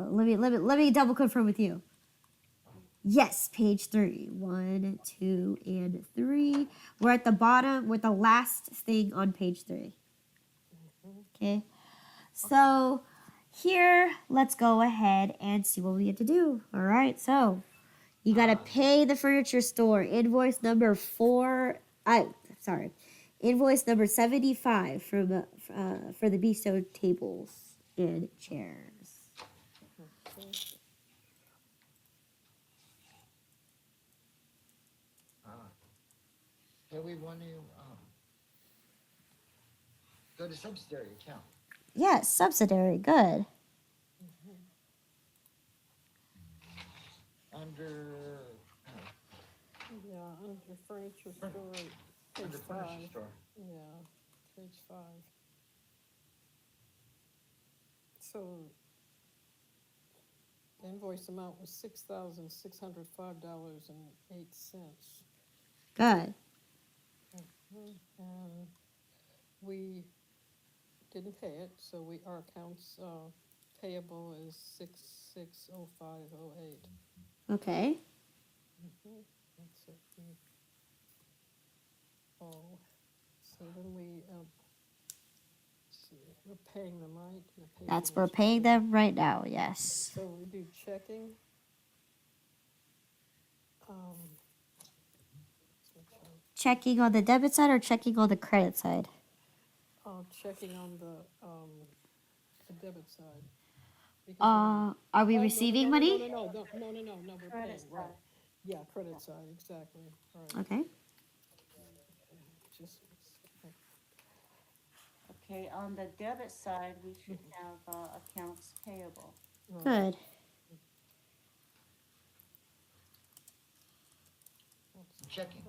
let me double confirm with you. Yes, page 3. 1, 2, and 3. We're at the bottom. We're the last thing on page 3. Okay. So here, let's go ahead and see what we have to do. All right. So you gotta pay the furniture store. Invoice number 75 for the Bistro tables and chairs. Okay. Do we want to go to subsidiary account? Yes, subsidiary. Good. Under Yeah, under furniture store, page under furniture 5. store. Yeah, page 5. So the invoice amount was $6,605.08. Good. And we didn't pay it, so our accounts payable is 660508. Okay. That's it. Oh, so then we, let's see, we're paying them, right? We're paying them right now. Yes. So we do checking. Checking on the debit side or checking on the credit side? Checking on the debit side. Are we receiving money? No, we're paying, Credit right. side. Yeah, credit side, exactly, right. Okay. Just, Okay, on the debit side, we should have accounts payable. right. Good. Checking.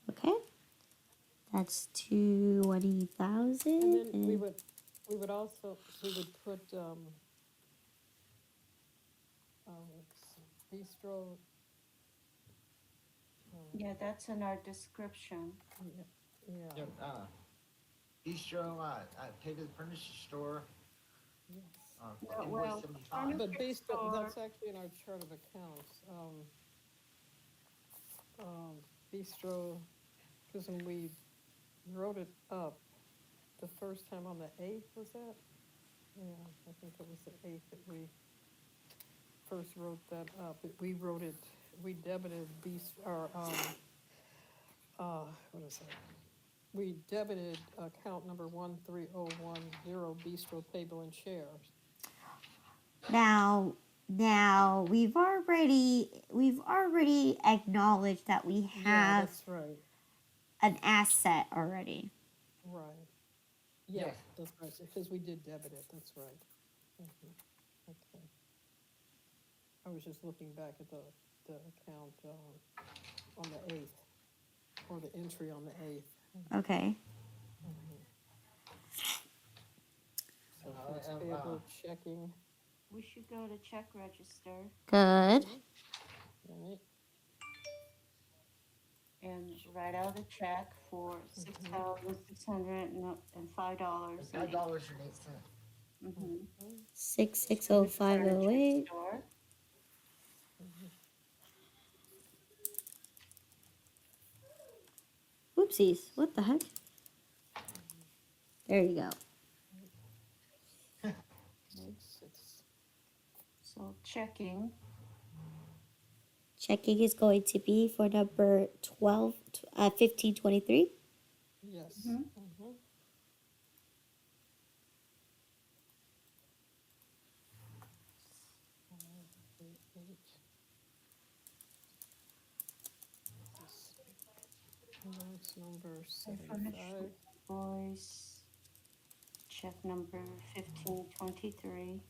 Okay. That's 20,000. And then we would also, we would put, bistro. Yeah, that's in our description. Yeah. Yep, Bistro, pay to the furniture store. Yes. Invoice well, 75. But bistro, store. that's actually in our chart of accounts. Bistro, because when we wrote it up the first time on the 8th, was that? Yeah, I think it was the 8th that we first wrote that up. We wrote it, we debited what is that? We debited account number 13010 bistro table and chairs. Now we've already acknowledged that we Yeah, have that's right. an asset already. Right. Yeah, Yes. that's right, because we did debit it, that's right. Okay. I was just looking back at the account on the 8th, or the entry on the 8th. Okay. So accounts payable, checking, We should go to check register Good. right? and write out a check for $6,605. $5.08. Mm-hmm. 660508. Store. Whoopsies. What the heck? There you go. 6. So checking. Checking is going to be for number 1523. Yes. Mhm. Invoice number Furniture 75. invoice. Check number 1523.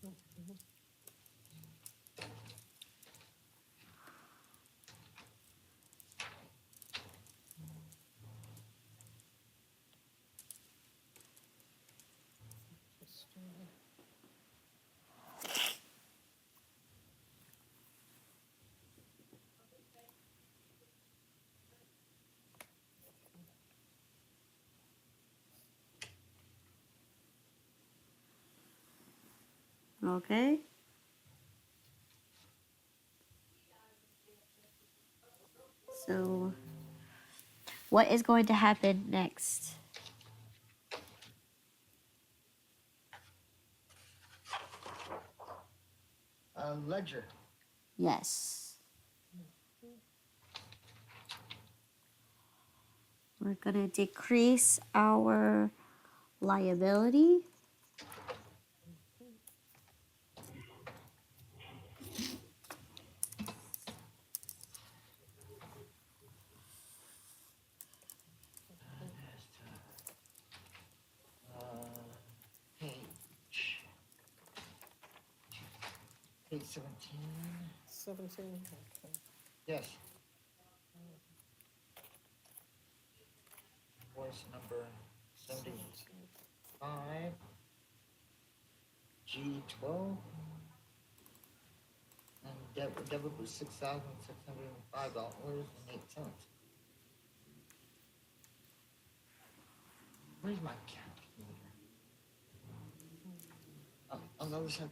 Okay. So, what is going to happen next? Ledger. Yes. We're going to decrease our liability. Page. Page 17. 17, okay. Yes. Voice number 75. G12. And debit was $6,605.08. Where's my calculator? Oh, on the other side.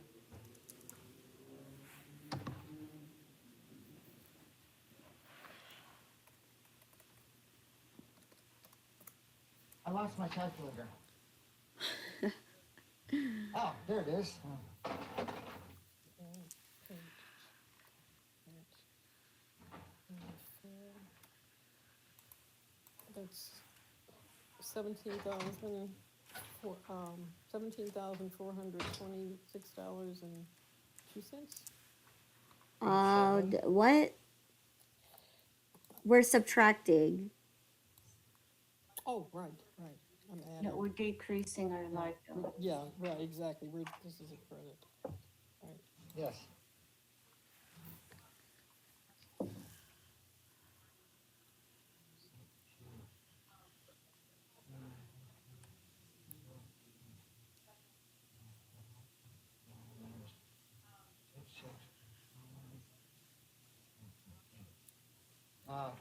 I lost my calculator. Oh, there it is. That's 17,000, $17,426.02. What? We're subtracting. Oh, right, right. I'm Yeah, adding. we're decreasing our liability. Yeah, right, exactly. This is a credit. Right. Yes.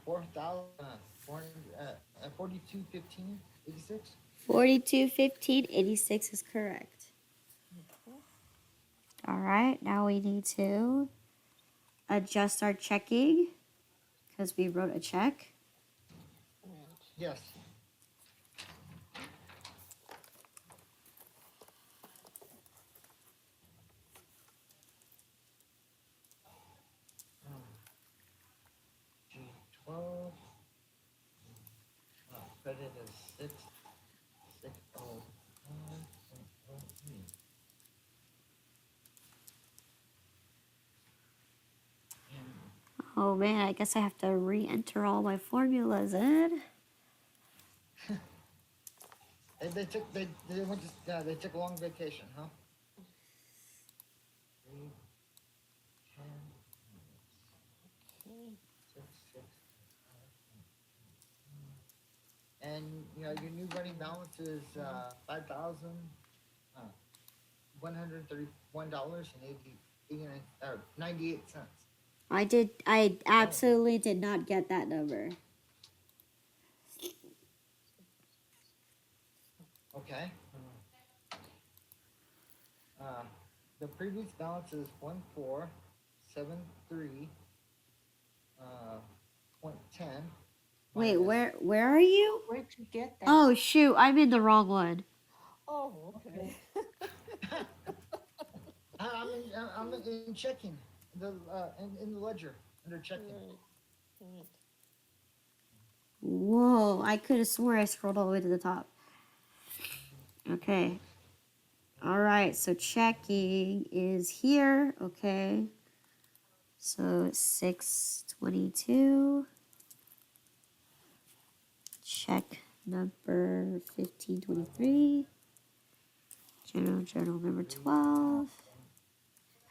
$4,442.15.86. 4215.86 is correct. All right, now we need to adjust our checking because we wrote a check. Right. Yes. G12. Credit is 6605.03. Oh man, I guess I have to re-enter all my formulas in. They went to, they took a long vacation, huh? 3, 10, Okay. 6, 6. And your new running balance is $5,131.98. I absolutely did not get that number. Okay. The previous balance is 1473 point 10. Wait, minus- where are you? Where'd you get that? Oh shoot, I'm in the wrong one. Oh, okay. I'm in checking in the ledger under checking. Right, right. Whoa, I could have swore I scrolled all the way to the top. Okay. All right, so checking is here. Okay. So 622. Check number 1523. General journal number 12.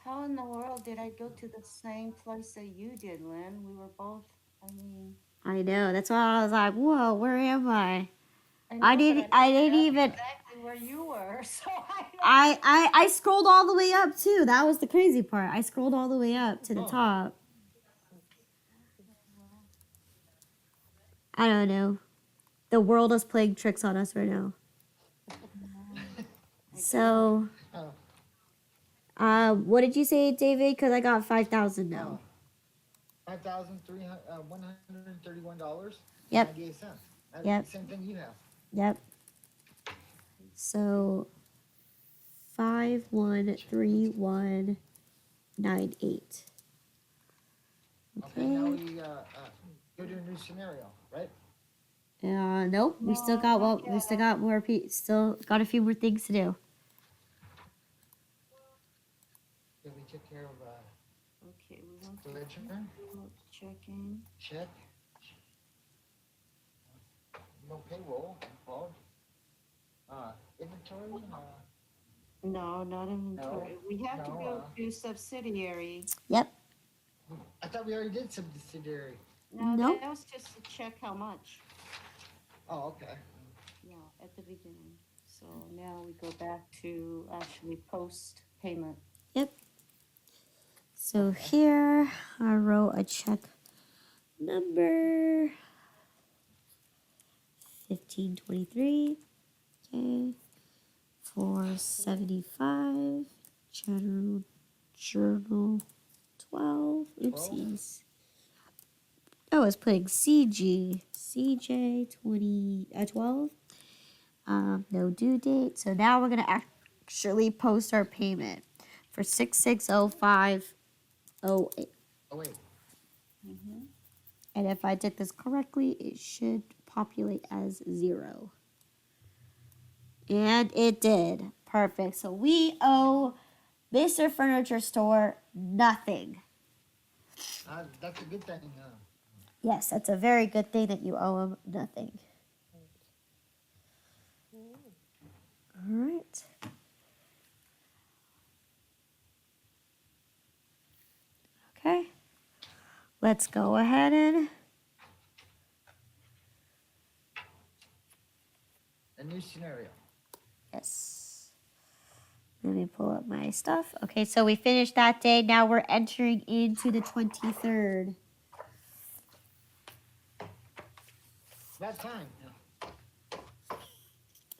How in the world did I go to the same place that you did, Lynn? We were both, I mean. I know. That's why I was like, whoa, where am I? know, I but didn't I even exactly where you were, so I don't. I scrolled all the way up too. That was the crazy part. I scrolled all the way up to the Oh. top. I don't know. The world is playing tricks on us right now. So Oh, What did you say, David? Because I got 5,000 now. $5,131. Yep. 98 cents. That's Yep. the same thing you have. Yep. So 513198. Okay, now Okay. we go to a new scenario, right? Nope. We still got we still got more. Still got a few more things to do. Yeah, we took care of Okay, we want the to ledger. checking. Check. No payroll involved. Inventory. No, not inventory. We have to no, go to subsidiary. Yep. I thought we already did subsidiary. No, Nope. that was just to check how much. Oh, okay. Yeah, at the beginning. So now we go back to actually post payment. So here I wrote a check number 1523. Okay. 475. Journal 12. Oopsies. I was putting CJ 12. No due date. So now we're gonna actually post our payment for 660508. Oh wait. Mm-hmm. And if I did this correctly, it should populate as 0. And it did. Perfect. So we owe Mr. Furniture Store nothing. That's a good thing. Yes, that's a very good thing that you owe him nothing. All right. Okay. Let's go ahead and A new scenario. yes. Let me pull up my stuff. Okay, so we finished that day. Now we're entering into the 23rd. About time.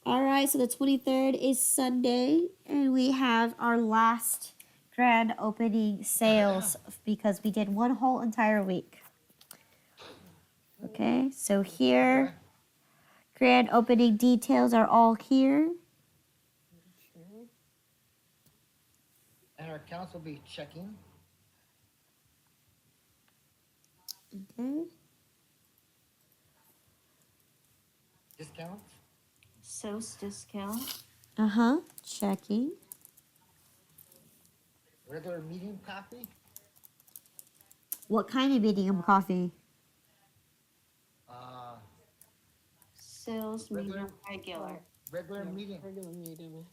All right, so the 23rd is Sunday, and we have our last grand opening sales because we did one whole entire week. Okay, so here, Okay. grand opening details are all here. Okay. And our accounts will be checking. Okay. Discounts. Sales discount. Uh-huh, checking. Regular medium coffee. What kind of medium coffee? Sales Regular? medium regular. Regular Yeah, medium. Regular medium.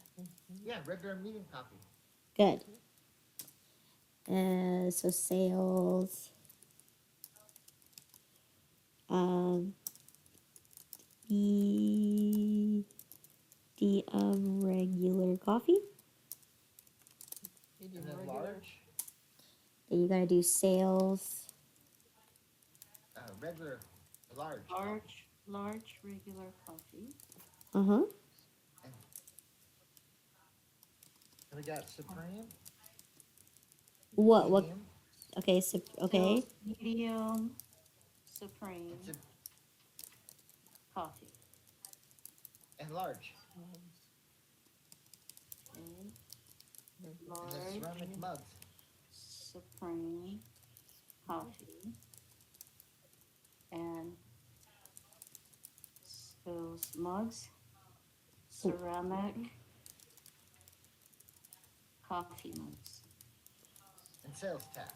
Yeah, regular medium coffee. Good. So sales. Regular coffee. Medium And then regular. large. Then you gotta do sales. Regular. Large. Large regular coffee. Uh-huh. And we got Supreme. What? Medium. Okay, so, okay. Sales medium supreme It's coffee. and large. Okay. And then Large ceramic mugs. supreme coffee. And those mugs, ceramic coffee mugs. And sales tax.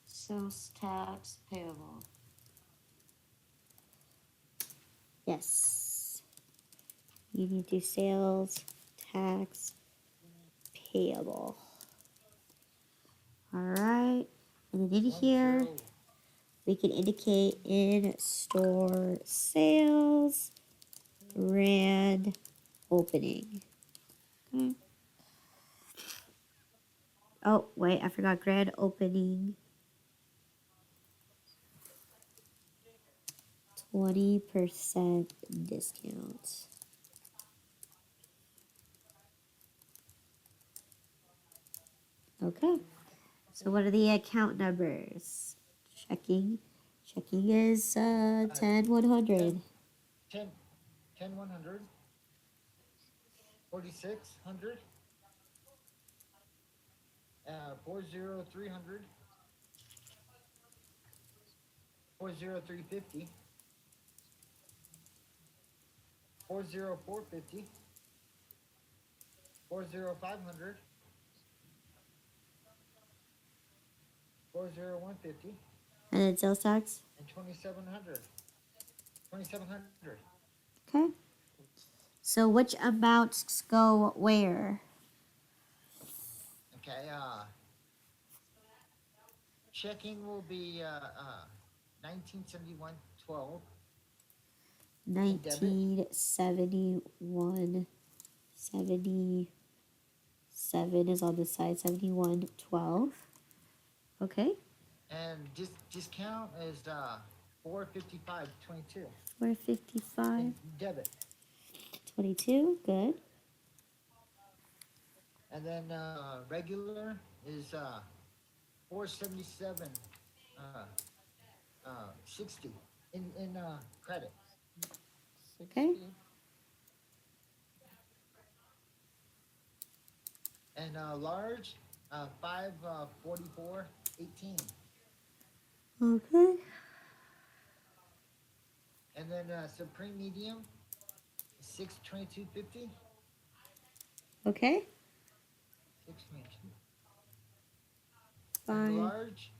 Sales tax payable. Yes. You need to do sales tax payable. All right. And then in here, 10. we can indicate in store sales, grand opening. Okay. Oh, wait, I forgot grand opening. 20% discount. Okay. So what are the account numbers? Checking. Checking is 10-100. 10, 10 100, 4600, 40 300, 40 350, 40 450, 40 500, 40 150, And then sales tax. and 2700. 2700. Okay. So which amounts go where? Okay, checking will be 1971.12. And debit 1971.77 is on the side. 71.12. Okay. and discount is 455.22. 455. And debit. 22. Good. And then regular is 477 60 in credit. 60. Okay. And large 544.18. Okay. And then supreme medium 622.50. Okay. 622. And Fine. large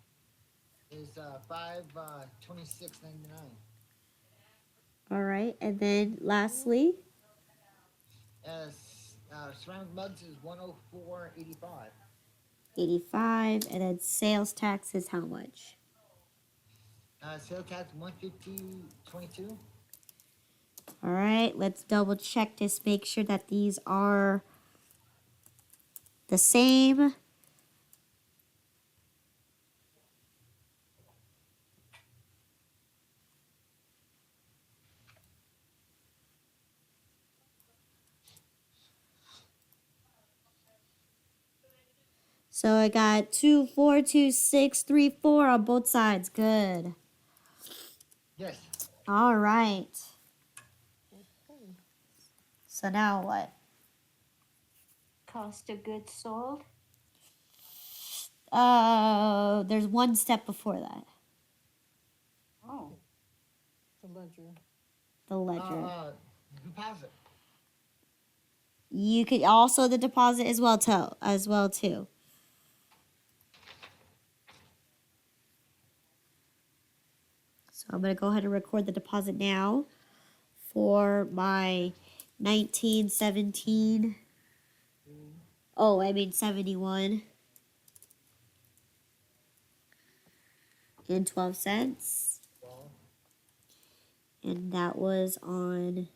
is 526.99. All right. And then lastly, Surround mugs is 104.85. 85. And then sales tax is how much? Sales tax 150.22. All right. Let's double check this. Make sure that these are the same. So I got 2, 4, 2, 6, 3, 4 on both sides. Good. Yes. All right. Okay. So now what? Cost of goods sold? There's one step before that. Oh, The ledger. The ledger. Deposit. You could also the deposit as well too. So I'm gonna go ahead and record the deposit now for my 1917. Oh, I mean 71 and 12 cents. Well, And that was on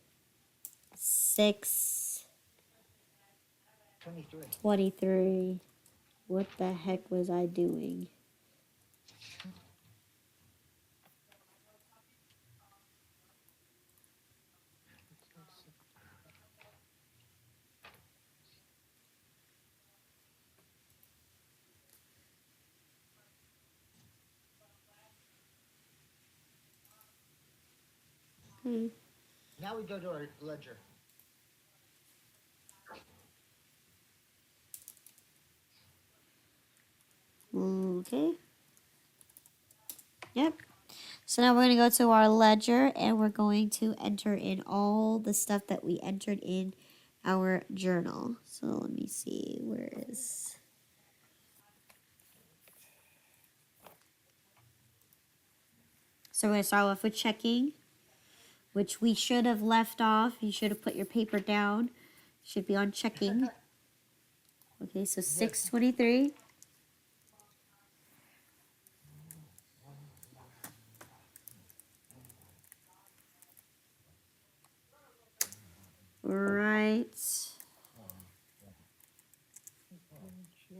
23. 6/23. What the heck was I doing? Now we go to our ledger. Okay. Yep. So now we're going to go to our ledger and we're going to enter in all the stuff that we entered in our journal. So let me see, where is... So we're going to start off with checking, which we should have left off. You should have put your paper down. Should be on checking. Okay, so 6/23. Right.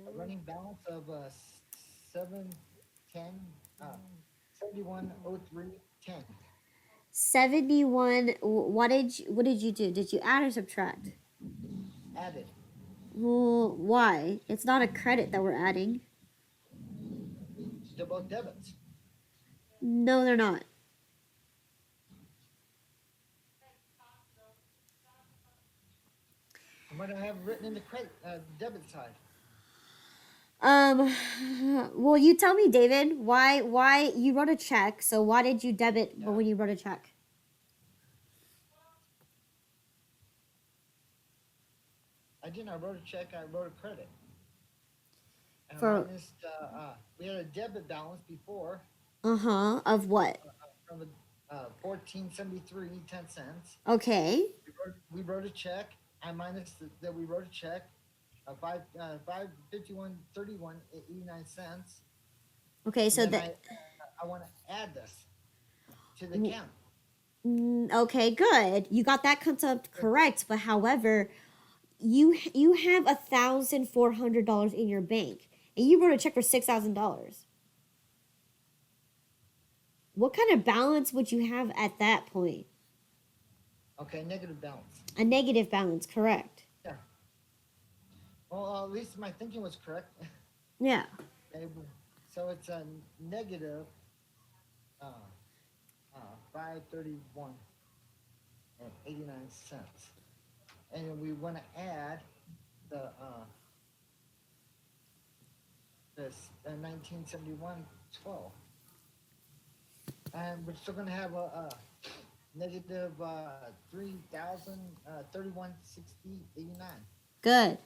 A running balance of 710 7103.10. 71. What did you do? Did you add or subtract? Added. Well, why? It's not a credit that we're adding. They're both debits. No, they're not. And what I have written in the credit debit side. Um, well, you tell me, David, why you wrote a check, so why did you debit Yeah. when you wrote a check? I didn't. I wrote a check. I wrote a credit. And For- minus, we had a debit balance before Uh-huh, of what? from the 1473.10. Okay, We wrote a check. I minus that we wrote a check of 551.31.89. okay, so And then that, I want to add this to the W- account. okay, good. You got that concept correct, but however, you have $1,400 in your bank, and you wrote a check for $6,000. What kind of balance would you have at that point? Okay, negative balance. A negative balance, correct? Well, at least my thinking was correct. Yeah. Okay, so it's a negative 531.89, and then we want to add the this 1971.12, and we're still going to have a negative 3,031.60.89. Good.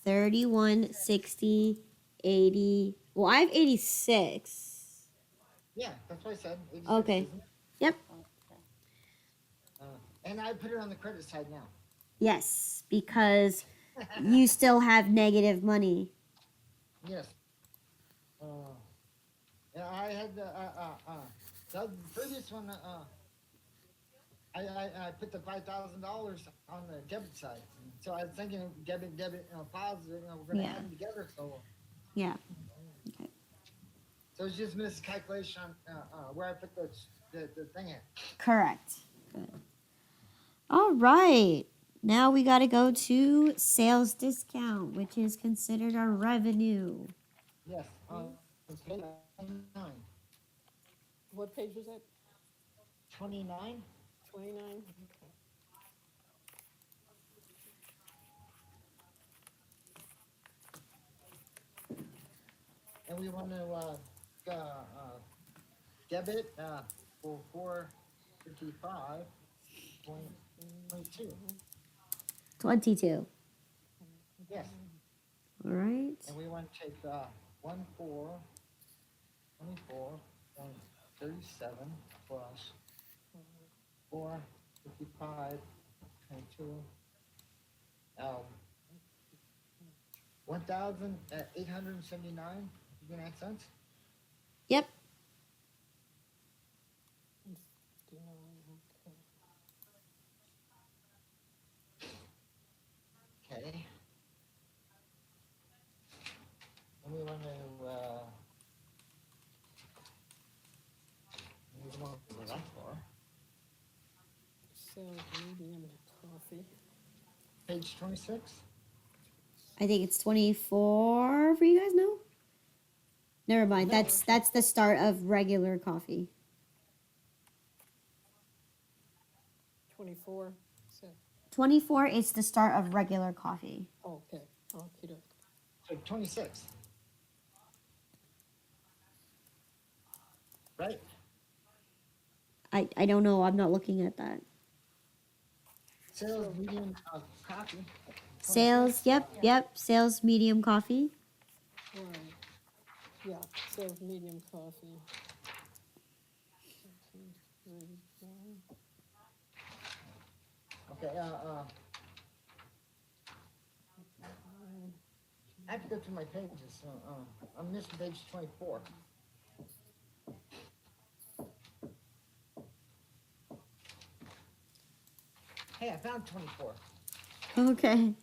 31, 60, 80. Well, I have 86. Yeah, that's what I said. 86, Okay. isn't it? Yep. Okay. And I put it on the credit side now. Yes, because you still have negative money. Yes. Yeah, I had the previous one. I put the $5,000 on the debit side, so I was thinking debit, positive. We're gonna Yeah. add them together. So, Yeah. so it's just miscalculation on where I put the thing in. Correct. Good. All right. Now we got to go to sales discount, which is considered our revenue. Yes. Page 29. What page was that? 29. 29? Okay. And we want to debit for 455.22. 22. Yes. All right. And we want to take 24.37 plus 455.22. 1,879. You gonna add cents? Yep. 59, okay. Okay. And we want to. We want to go that far. Sales medium coffee. Page 26. I think it's 24 for you guys now. Never mind. No. That's the start of regular coffee. 24. So, 24 is the start of regular coffee. okay. Okay. So 26. Right? I don't know. I'm not looking at that. Sales medium coffee. Sales. Yep. Sales medium coffee. Right. Yeah, sales medium coffee. 39. Okay, I have to go through my pages, so, I'm missing page 24. Hey, I found 24. Okay.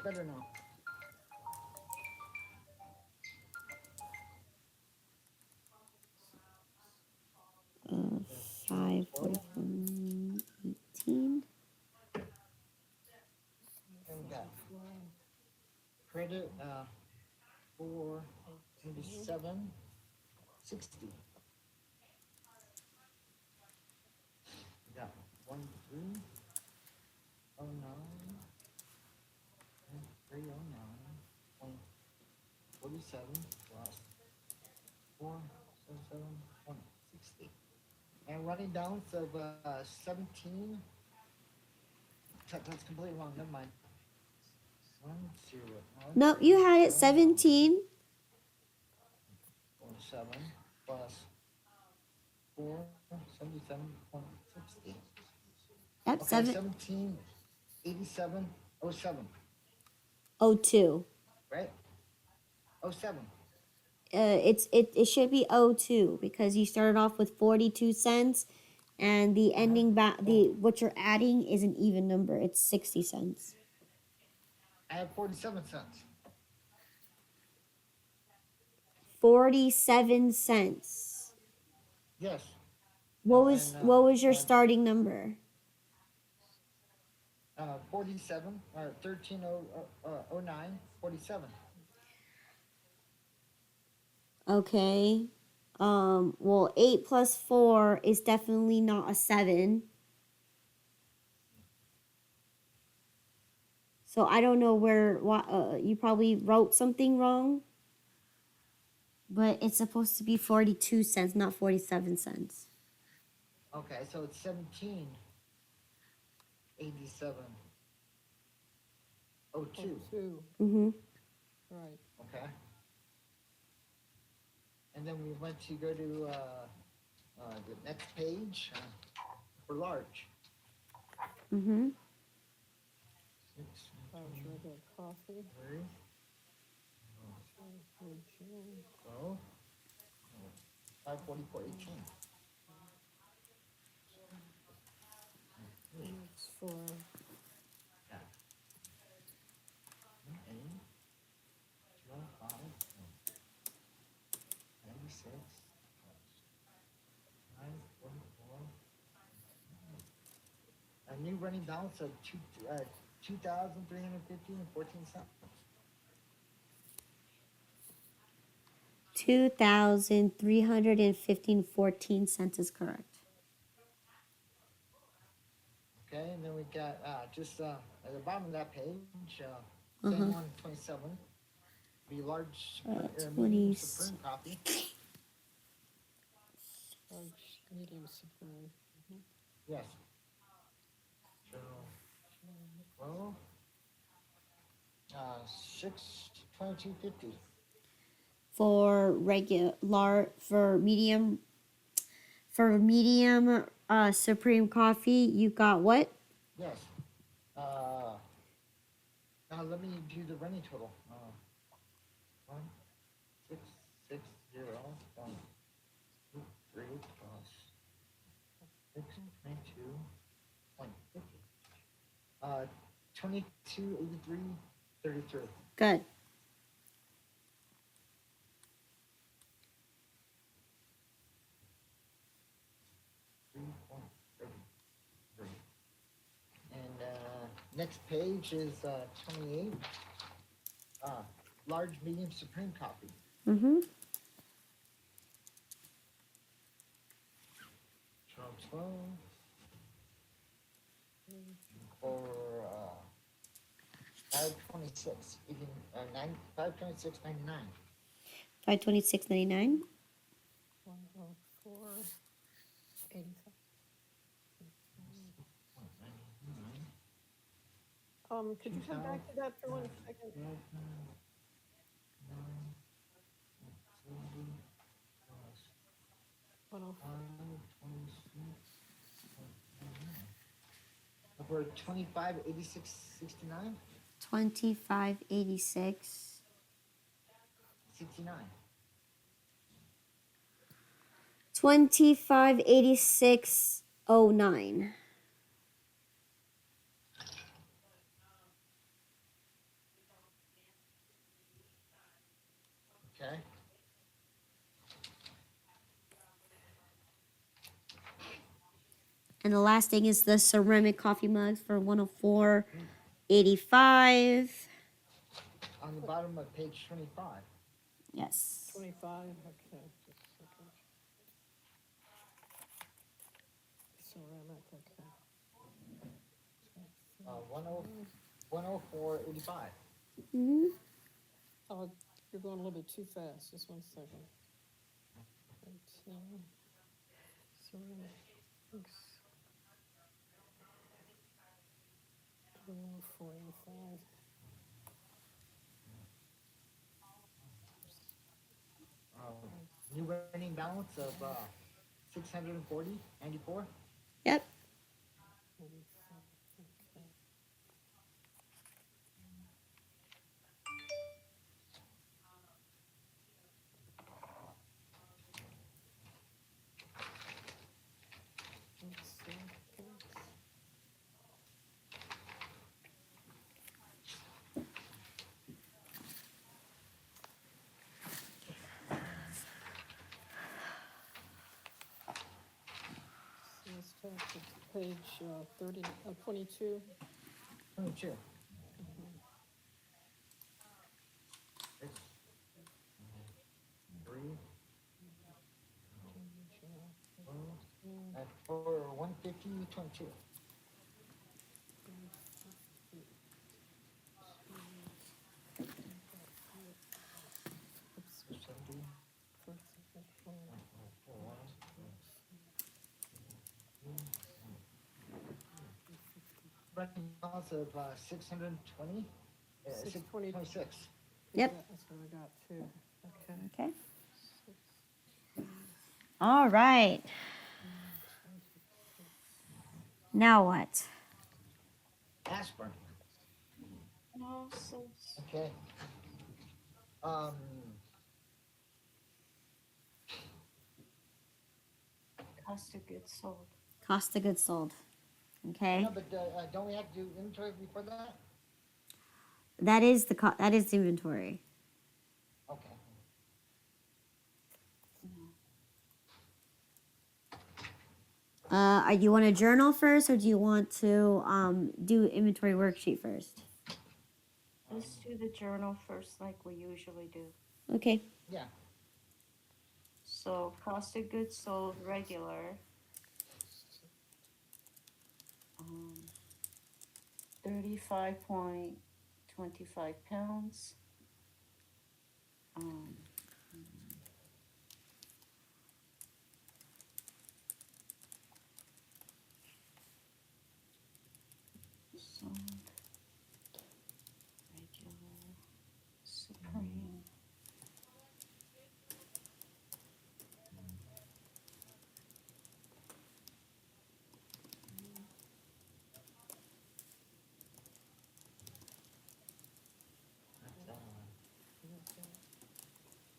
Better now. Uh, 5, 44, 18. 47.60. Got 1309. 309.47 plus 477.60. And running balance of 17. That's completely wrong. Never mind. 101. No, you had it 17. 47 plus 477.60. Yep, Okay, 702. 1787.07, right? 07. It should be 02 because you started off with 42 cents and the ending what you're adding is an even number. It's 60 cents. I have 47 cents. 47 cents. Yes. What was And, what was your starting number? 47 or 1309 47. Okay. Well, 8 plus 4 is definitely not a 7. So I don't know where you probably wrote something wrong. But it's supposed to be 42 cents, not 47 cents. Okay, so it's 1787.02. 2, Mm-hmm. right. Okay. And then we went to go to the next page for large. Mm-hmm. Large regular coffee. 3. So 544.18. It's for, 96. 944. A new running balance of 2,350.14 cents. 2,315.14 cents is correct. Okay, and then we got just at the bottom of that page, Uh-huh. same one, 27. Be large, medium, 20. supreme coffee. large, medium, supreme. Yes. So, well, 622.50. For medium supreme coffee, you got what? Yes. Now let me do the running total. 1660.23 plus 622.50. 2283.33. Good. And next page is 28. Large, medium, supreme coffee. Mm-hmm. 12 for 526, 526.99. 526.99. 104, 85. Could you come back to that for 1 second? 104. For 2586.69. 2586. 69. 2586.09. Okay. And the last thing is the ceramic coffee mugs for 104.85. On the bottom of page 25. Yes. 25, okay, just a second. Sorry, I'm at, okay. 104.85. Mm-hmm. Oh, you're going a little bit too fast, just 1 second. 18, sorry, thanks. 485. New winning balance of 640.94. Yep. 85, okay. Let's see, thanks. Sales tax, it's page 22. 22. Three. And for 150.22. Oops, 70. first, second, Running balance of 620. 620. 626. Yep. That's what I got too, okay. Okay. 6, All right. 26. Now what? Aspirin. No, so Okay. Um, cost of goods sold. Cost of goods sold. Okay. no, but don't we have to do inventory before that? That is that is the inventory. Okay. You want a journal first, or do you want to do inventory worksheet first? Let's do the journal first, like we usually do. Okay. Yeah. So cost of goods sold regular, 35.25 pounds. Um, sold regular supreme.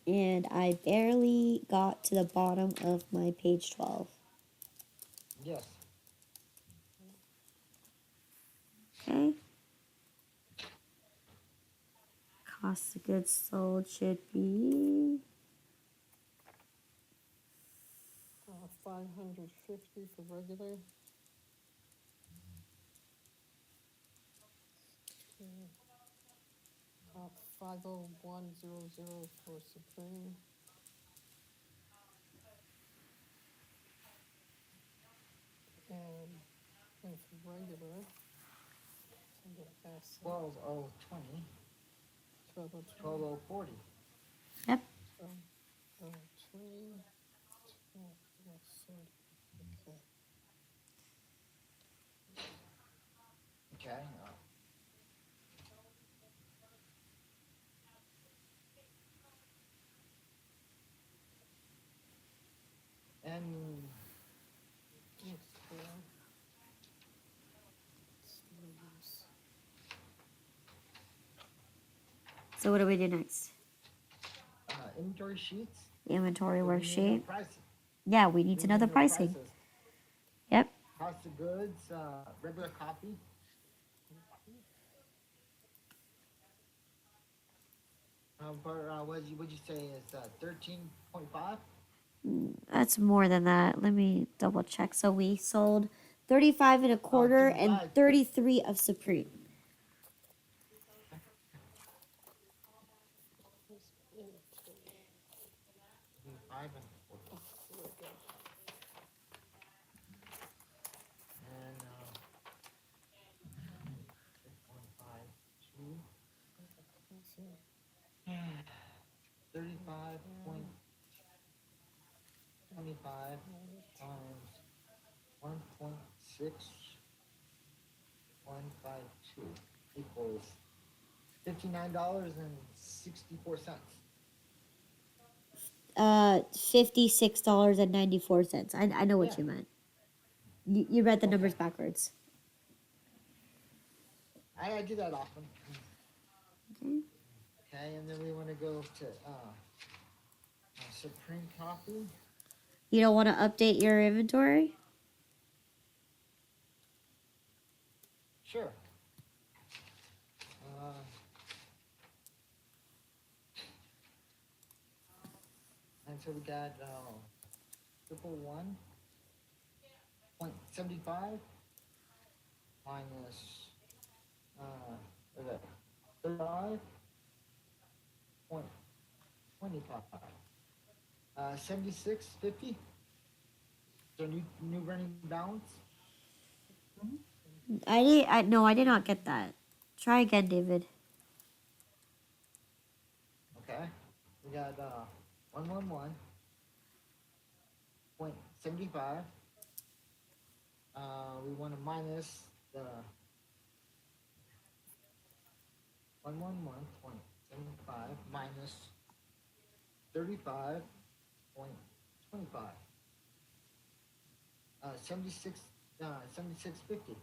And I barely got to the bottom of my page 12. Yes. Okay. Cost of goods sold should be 550 for regular. Okay. 50100 for Supreme. And for regular, I'm gonna ask 12.020. 1202. 12.040. yep. 20, 12, okay. Okay. And So what do we do next? inventory sheets. Inventory We need to know worksheet. prices. Yeah, we need We to know the pricing. prices. Yep. Cost of goods, regular copy. What'd you say is 13.5? That's more than that. Let me double check. So we sold 35 and a quarter and 35. 33 of Supreme. 25 and 40. There we go. And 6.5, 2, Let's see. 35.25 times 1.6152 equals $59.64. $56.94. I know what Yeah. you meant. You read the numbers backwards. I do that often. Okay. Okay, and then we want to go to Supreme Coffee. You don't want to update your inventory? Sure. And so we got 111.75 minus what is that? 35.25. 76.50. So new running balance. I did not get that. Try again, David. Okay. We got 111.75. We want to minus the 111.75 minus 35.25. 76.50.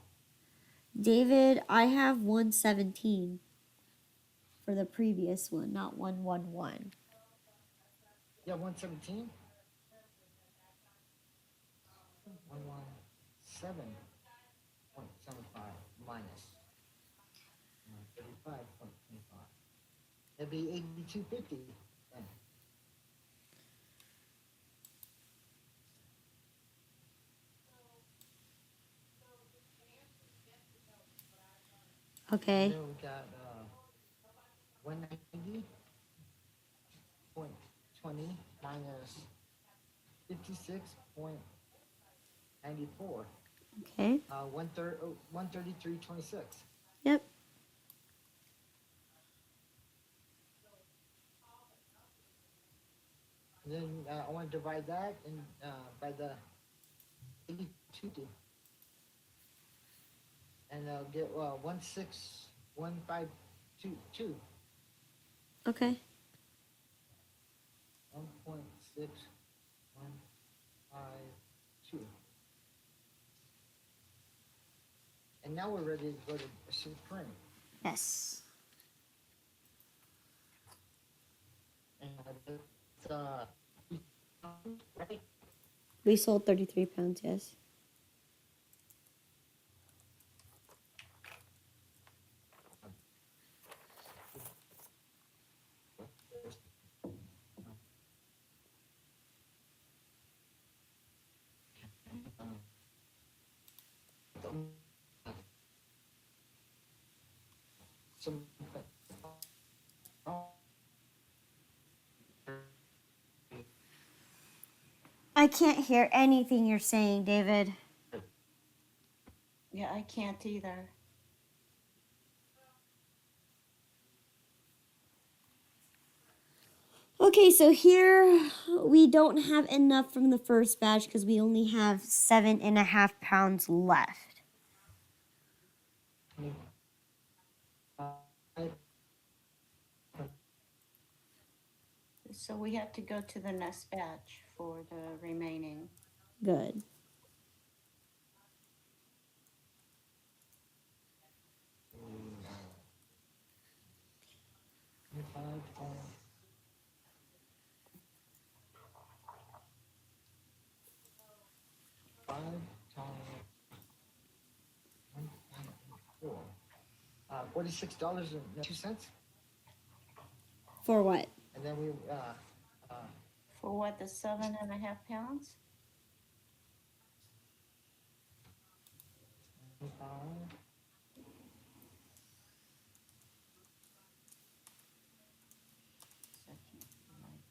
David, I have 117 for the previous one, not 111. Yeah, 117. 117.75 minus 35.25. That'd be 82.50 then. Okay. And then we got 190.20 minus 56.94. Okay. 133.26. Yep. And then I want to divide that and by the 82. And I'll get 16152. Okay. 1.6152. And now we're ready to go to Supreme. Yes. And it's right? We sold 33 pounds, yes. Some I can't hear anything you're saying, David. Yeah, I can't either. Okay, so here we don't have enough from the first batch because we only have 7.5 pounds left. So we have to go to the next batch for the remaining. Good. five times 1.4. $46.02. For what? And then we For what, the 7.5 pounds? 25. Second, right.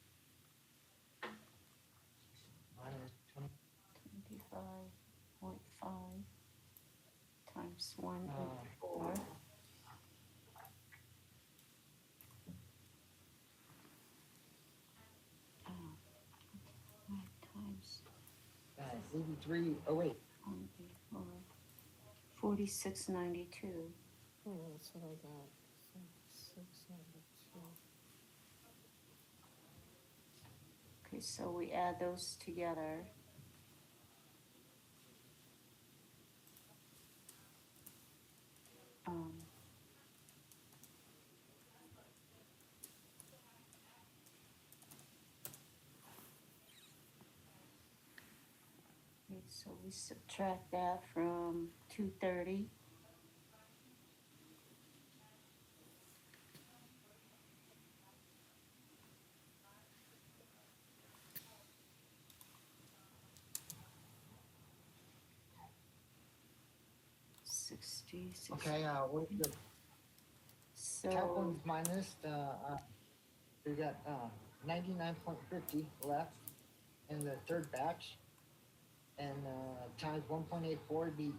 times 184. Oh, 5 times 8308. 184. 4692. Oh, that's what I got. 692. Okay, so we add those together. Um, okay, so we subtract that from 230. Sixty. Okay, with the top So, ones minus we got 99.50 left in the third batch, and times 1.84 would be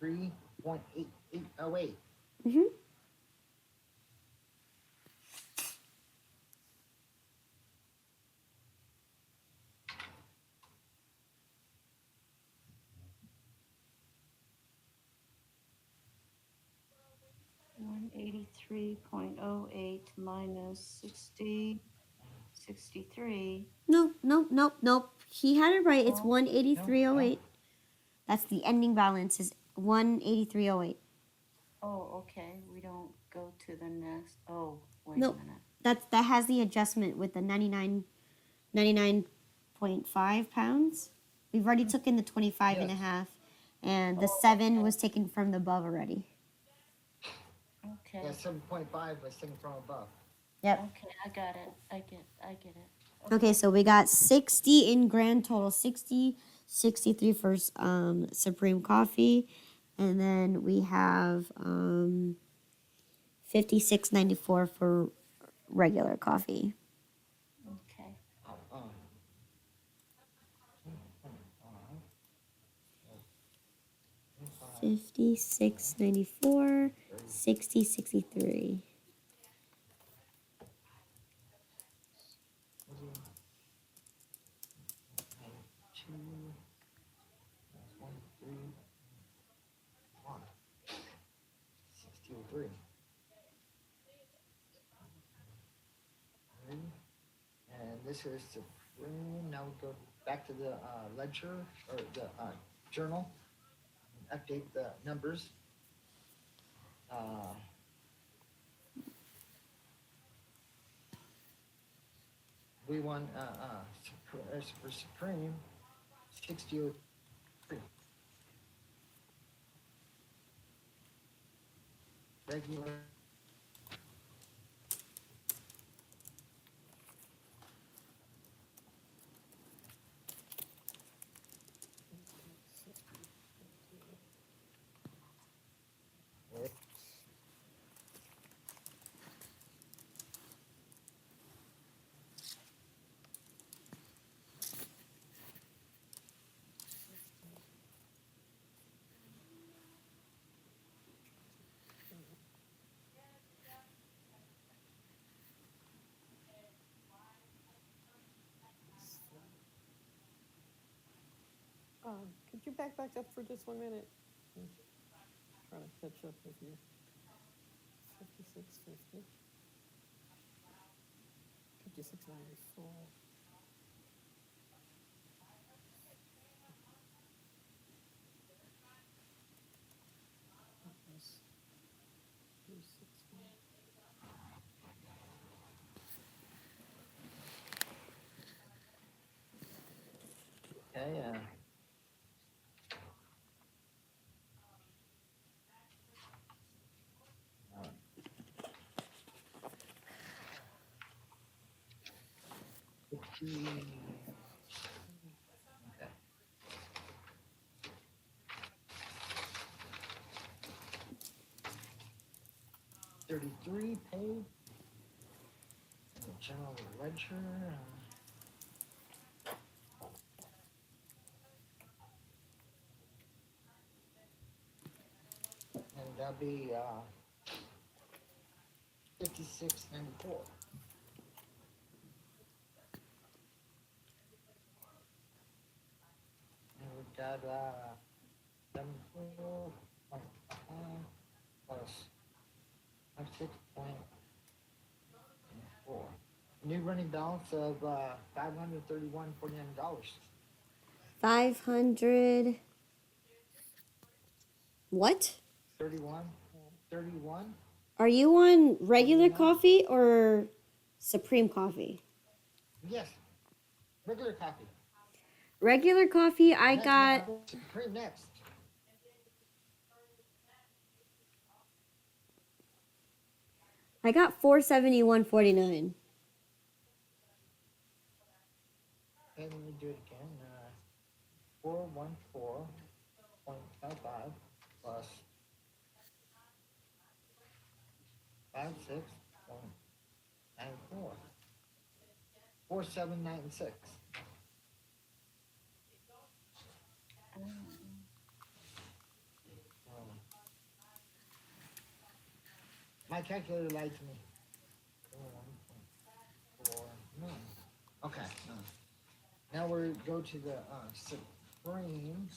3.8808. Mm-hmm. $183.08 minus 63. Nope. He had it right. It's Oh, 183.08. That's the ending balance is 183.08. Oh, okay. We don't go to the next. Oh, wait Nope. a minute. That has the adjustment with the 99.5 pounds. We've already taken the 25 and a Yes. half, and the Oh, 7 okay. was taken from the above already. Okay. Yeah, 7.5 was taken from above. Yep. Okay, I got it. I get it. Okay, so we got 60 in grand total, 60, 63 for Supreme Coffee, and then we have 56.94 for regular coffee. Okay. Um, 56.94, 60.63. Two, that's 1, 3, 1, 63. And this is the now we go back to the ledger or the journal, update the numbers. We won for Supreme 60.03. Regular Could you back up for just 1 minute? I'm trying to catch up with you. 56.50. 56.94. That was 360. okay. 50. Okay. 33 paid. General ledger. that'll be, 56.94. And we've got, 74.5 plus 6.4. New running balance of, $531.49. 500. What? 31. Are you on regular 49. coffee or Supreme coffee? Yes, regular coffee. Regular coffee, I Next, got Supreme next. I got 471.49. And let me do it again. 414.55 plus 56.94. 4796. My calculator lied to me. 41.49. Okay. Now we go to the Supreme.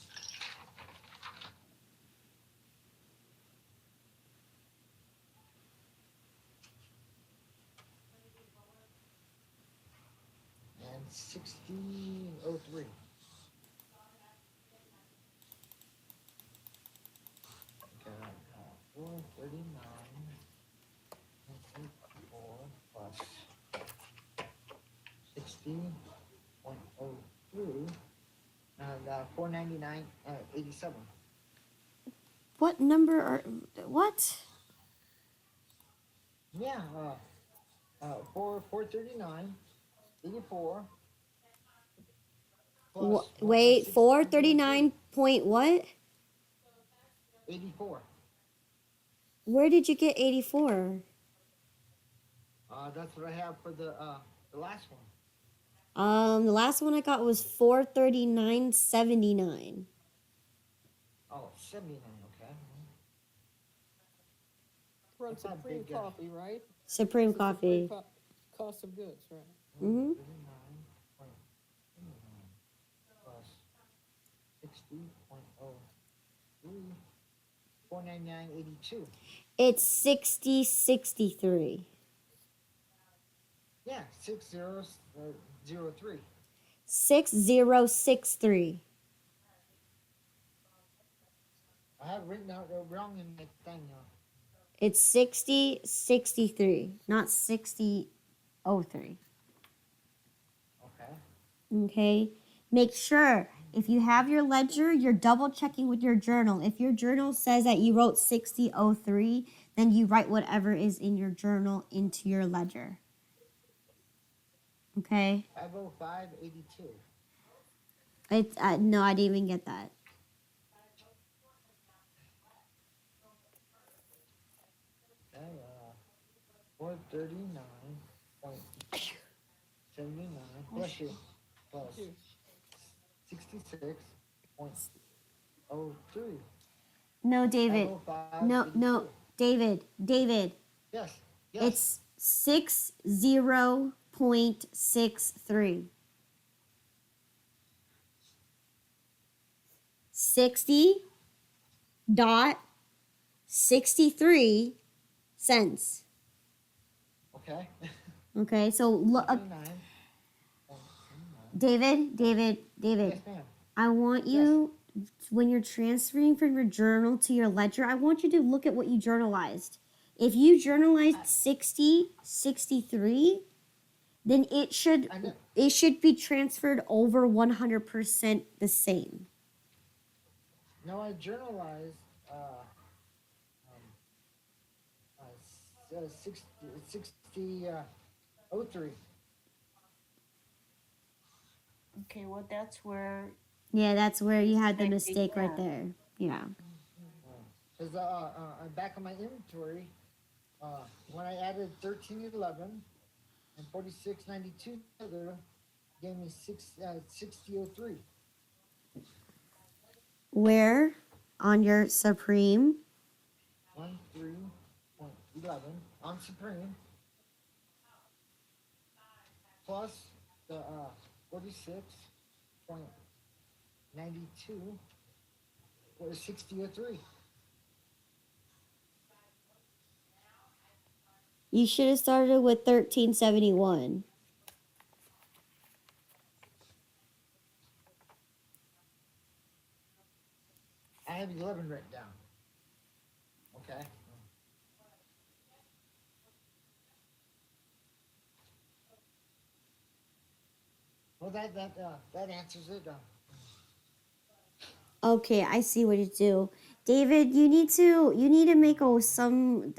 And 1603. Got 439. 4 plus 60.03 and 499.87. What number are what? Yeah, 439.84 plus Wait, 439 point what? 84. Where did you get 84? That's what I have for the last one. The last one I got was 439.79. Oh, 79. Okay. We're on That's not Supreme big, Coffee, right? Supreme It's a coffee. Cost of goods, right? Mhm. 39.79 plus 60.03. 499.82. It's 60.63. Yeah, 6003. 6063. I have written out wrong in my thing. It's 6063, not 6003. Okay. Okay? Make sure if you have your ledger, you're double checking with your journal. If your journal says that you wrote 6003, then you write whatever is in your journal into your ledger. Okay? 505.82. It's no, I didn't even get that. Okay. 439.79 plus you plus Huge. 66.03. No, David. 505.82. No, David. Yes. It's 60.63. 60.63 cents. Okay. Okay, so look, 59. David. Yes, ma'am. I want you, when you're transferring from your journal to your ledger, I want you to look at what you journalized. If you journalized 60.63, then it should be transferred over 100% the same. No, I journalized 6003. Okay, well, that's where, Yeah, that's where you had the Mistake mistake right began. there. Yeah. Because back on my inventory, when I added 1311 and 4692 together, gave me 6003. Where on your Supreme? 13.11 on Supreme, plus the 46.92 for 6003. You should have started with 1371. I have 11 written down. Okay. Well, that answers it. Okay, I see what you do. David, you need to make some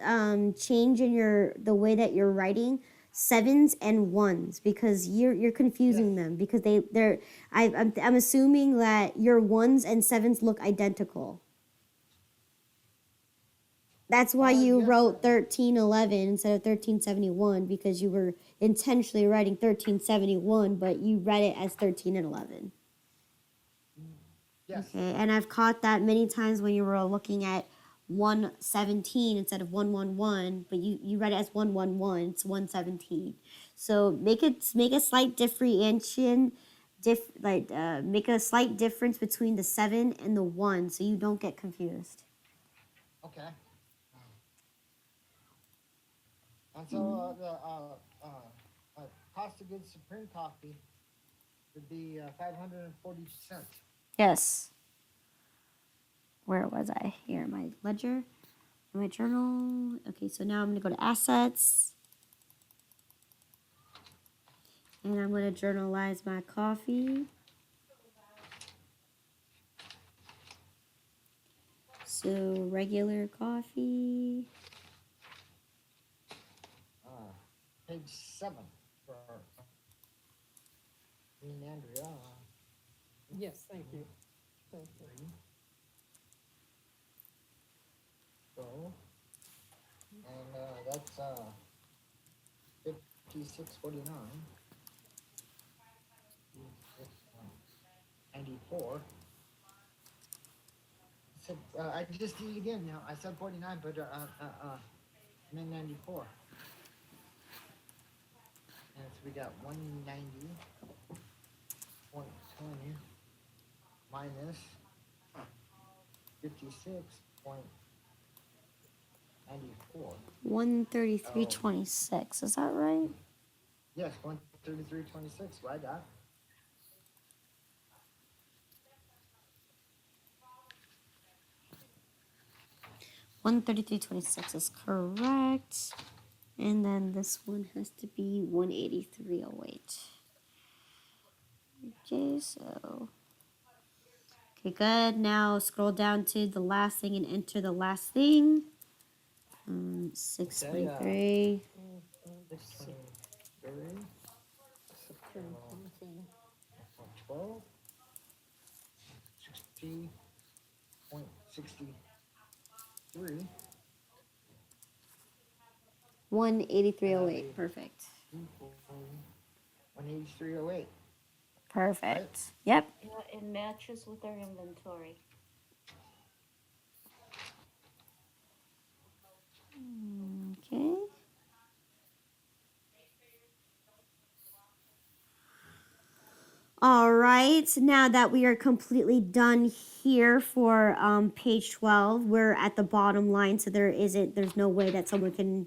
change in the way that you're writing sevens and ones because you're confusing Yes. them because I'm assuming that your ones and sevens look identical. That's why you Yes. wrote 1311 instead of 1371 because you were intentionally writing 1371, but you read it as 13 and 11. Yes. Okay, and I've caught that many times when you were looking at 117 instead of 111, but you read it as 111. It's 117. So make a slight differentiation, make a slight difference between the 7 and the 1, so you don't get confused. Okay. And so the cost of goods Supreme coffee would be 540 cents. Yes. Where was I? Here, my ledger, my journal. Okay, so now I'm gonna go to assets, and I'm gonna journalize my coffee. So regular coffee. Page 7 for me and Andrea. Yes, thank you. Thank you. So, and that's 56.49. 94. I just did it again now. I said 49, but I meant 94. And so we got 190.20 minus 56.94. 133.26. Is that right? Yes, 133.26. Right, Doc? $133.26 is correct. And then this one has to be 183.08. Okay, so. Okay, good. Now scroll down to the last thing and enter the last thing. 623. 623. Supreme Coffee. 12. 60.63. 183.08. Perfect. 183.08. Perfect. Yep. Yeah, it matches with our inventory. Okay. All right. Now that we are completely done here for page 12, we're at the bottom line, so there's no way that someone can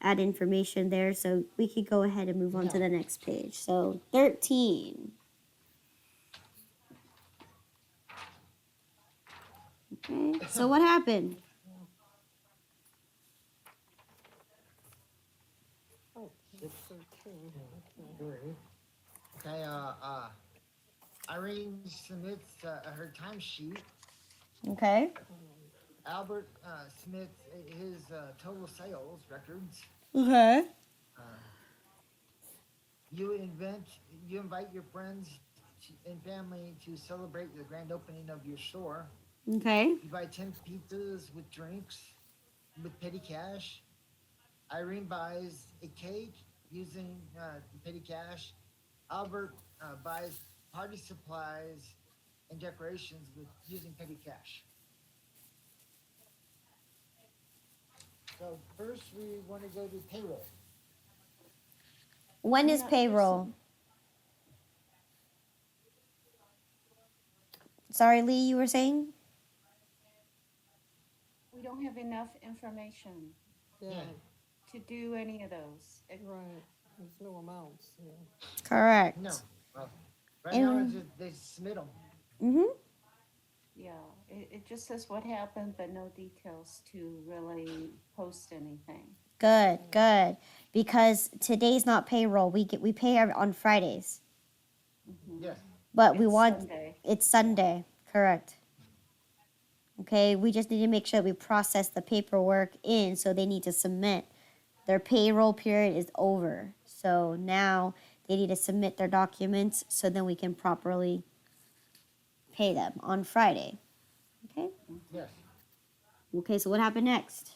add information there. So we could go ahead and move on to the next page. So 13. Okay. So what happened? Oh, it's 13. Okay. Okay, Irene submits her timesheet. Okay. Albert submits his total sales records. Okay. You invite your friends and family to celebrate the grand opening of your store. Okay. You buy 10 pizzas with drinks with petty cash. Irene buys a cake using petty cash. Albert buys party supplies and decorations using petty cash. So first we want to go to payroll. When I'm is not payroll? listening. Sorry, Lee, you were saying? We don't have enough information Yeah, Yeah. to do any of those. right, there's no amounts, yeah. Correct. No. Well, right now it's And, just they submit them. mm-hmm. Yeah, it just says what happened, but no details to really post anything. Good, good. Because today's not payroll. We pay on Fridays. Mhm. Yes. But we It's want Sunday. it's Sunday, correct. Okay, we just need to make sure we process the paperwork in, so they need to submit. Their payroll period is over. So now they need to submit their documents so then we can properly pay them on Friday. Okay? Yes. Okay, so what happened next?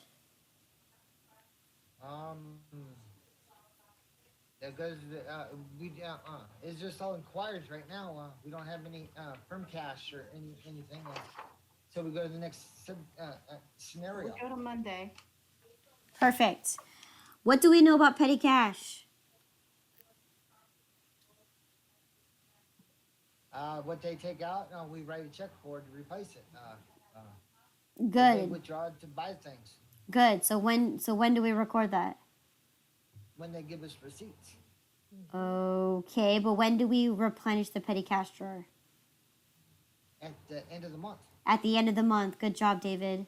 That goes. It's just all inquiries right now. We don't have any firm cash or anything. So we go to the next We scenario. go to Monday. Perfect. What do we know about petty cash? What they take out, we write a check for to replace it. They Good. withdraw to buy things Good. So when do we record that? when they give us receipts. Okay, but when do we replenish the petty cash drawer? At the end of the month. At the end of the month. Good job, David.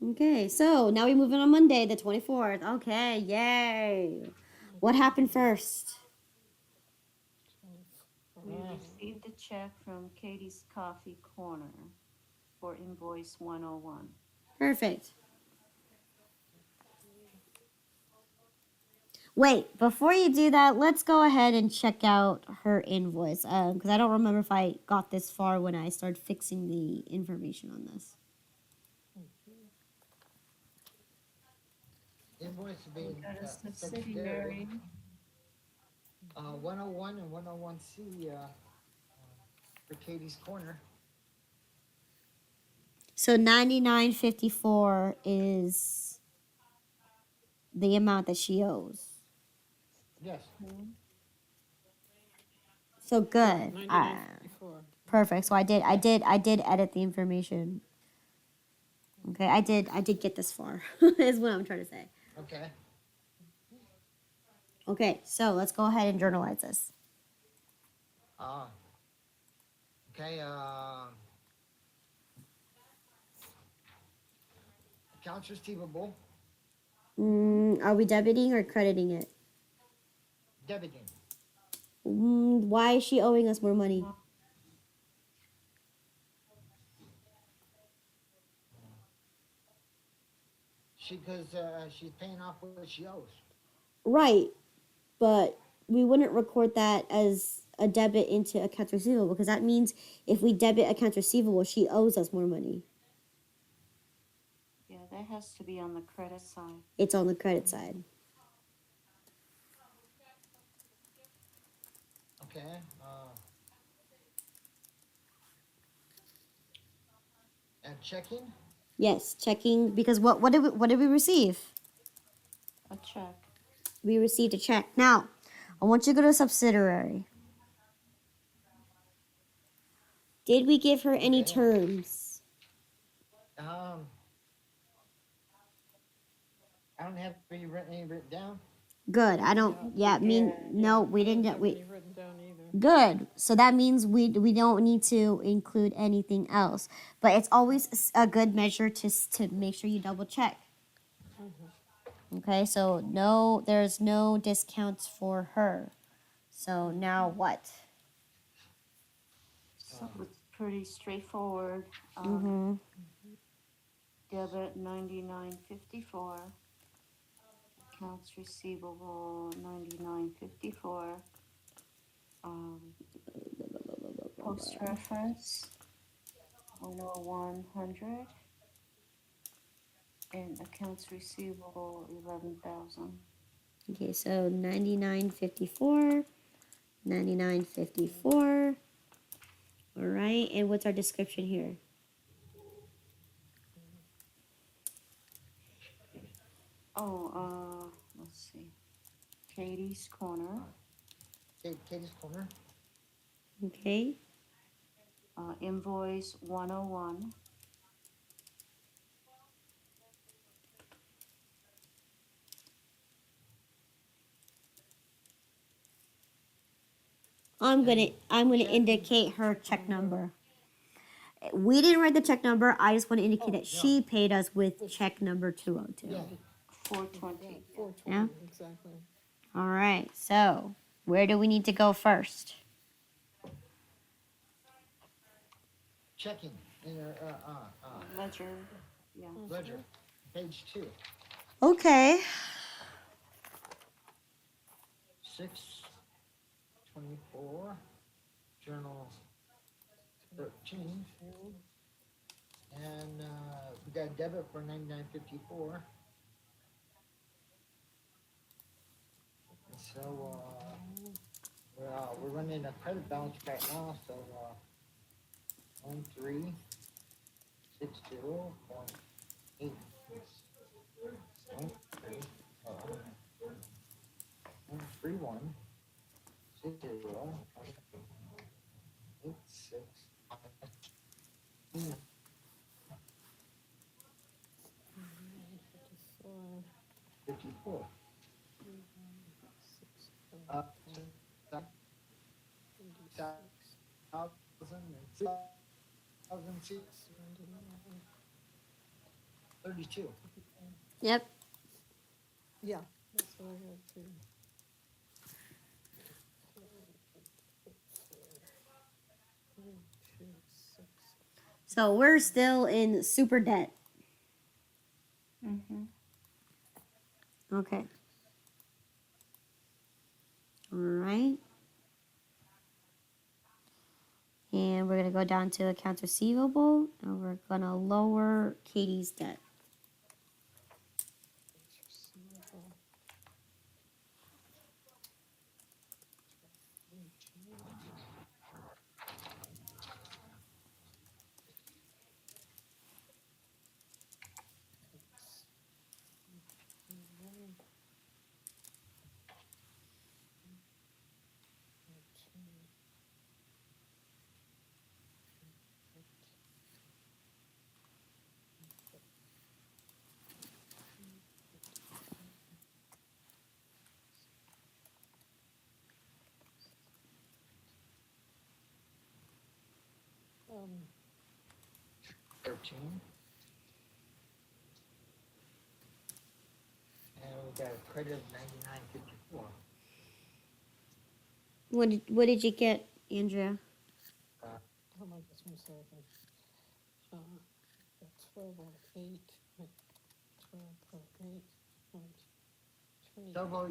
Okay, so now we move in on Monday, the 24th. Okay, yay. What happened first? We received a check from Katie's Coffee Corner for invoice 101. Perfect. Wait, before you do that, let's go ahead and check out her invoice. Because I don't remember if I got this far when I started fixing the information on this. Invoice to be We got a subsidiary. subsidiary. 101 and 101C for Katie's Corner. So 99.54 is the amount that she owes. Yes. So good. 99.54. Perfect. So I did edit the information. Okay, I did get this far. Is what I'm trying to say. Okay. Okay, so let's go ahead and journalize this. Okay. Accounts receivable, Are we debiting or crediting it? debiting. Why is she owing us more money? Because she's paying off what she owes. Right, but we wouldn't record that as a debit into accounts receivable because that means if we debit accounts receivable, she owes us more money. Yeah, that has to be on the credit side. It's on the credit side. Okay. And checking. Yes, checking because what did we receive? A check. We received a check. Now, I want you to go to subsidiary. Did we give her any Okay. terms? I don't have any written down. Good. I don't. Yeah. Yeah, No. We I don't didn't get. have We any written down either. good. So that means we don't need to include anything else. But it's always a good measure to make sure you double check. Okay. So no, there's no discounts for her. So now what? So it's pretty straightforward. Mm-hmm. Debit 99.54. Accounts receivable 99.54. Post reference 10100. And accounts receivable 11,000. Okay. So 99.54. 99.54. All right. And what's our description here? Let's see. Katie's Corner, Katie's Corner. Okay. invoice 101. I'm gonna indicate her check number. We didn't write the check number. I just want to indicate that she paid us with check number 202. Yeah. 420. 420, exactly. All right. So where do we need to go first? Checking in your Ledger, yeah. ledger. Page 2. Okay. 6/24. Journal 13. And we got a debit for $99.54. So we're running a credit balance right now. So 1360.8. 3160.86. 54. Uh, 32. Yep. Yeah, that's what I got too. So we're still in super debt. Mm-hmm. Okay. All right. And we're going to go down to accounts receivable and we're going to lower Katie's debt. Um, 13. And we got a credit of 99.54. What did you get, Andrea? hold on just 1 second. Got 1208, 1208,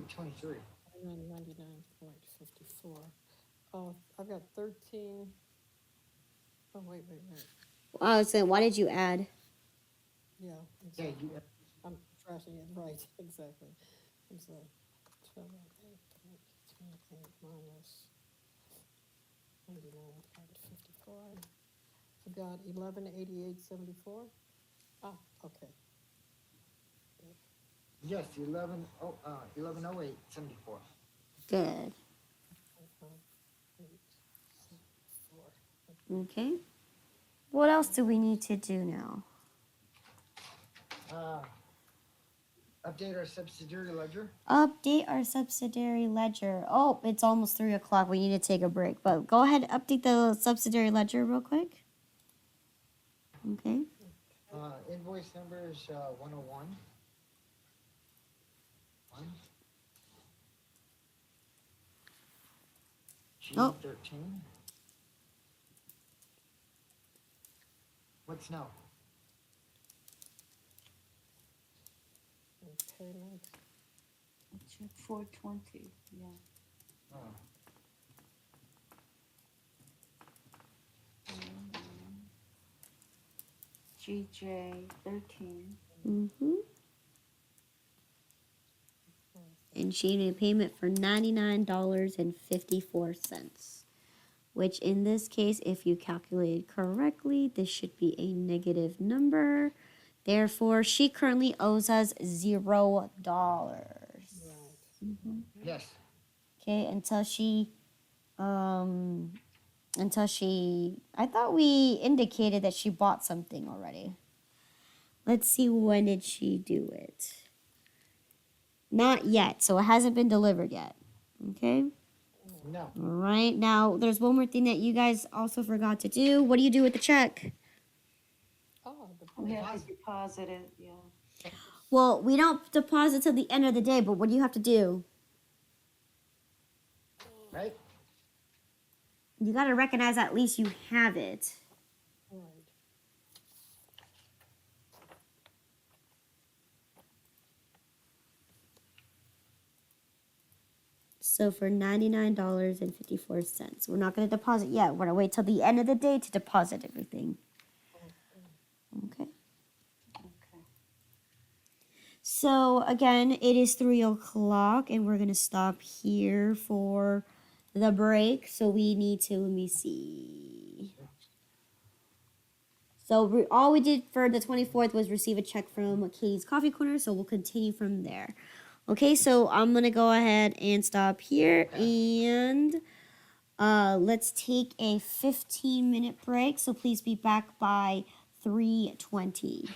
23. 99.54. Oh, I've got 13. Oh, wait. Oh, so why did you add? Yeah, Yeah, exactly. I'm trashing it, right, exactly. I'm sorry. 1208.28 minus 99.54. I've got 1188.74. Ah, okay. Yes, 1108.74. Good. 874. Okay. What else do we need to do now? Update our subsidiary ledger. Update our subsidiary ledger. Oh, it's almost 3 o'clock. We need to take a break. But go ahead, update the subsidiary ledger real quick. Okay. Invoice number is 101. Oh. G13. What's now? And payment. Check 420, yeah. Oh. GJ 13. Mm-hmm. And she made a payment for $99.54. Which in this case, if you calculated correctly, this should be a negative number Therefore, she currently owes us $0. Right. Yes. Okay, I thought we indicated that she bought something already. Let's see, when did she do it? Not yet, so it hasn't been delivered yet. Okay? No. All right, now there's one more thing that you guys also forgot to do. What do you do with the check? Oh, We have to Deposit. deposit it, yeah. Well, we don't deposit till the end of the day, but what do you have to do? Right? You got to recognize at least you have it. right. So for $99.54. We're not going to deposit yet. We're going to wait till the end of the day to deposit everything. Okay. Okay. So again, it is 3 o'clock and we're going to stop here for the break. So we need to, let me see. So all we did for the 24th was receive a check from Katie's Coffee Corner. So we'll continue from there. Okay, so I'm going to go ahead and stop here and let's take a 15-minute break. So please be back by 3:20.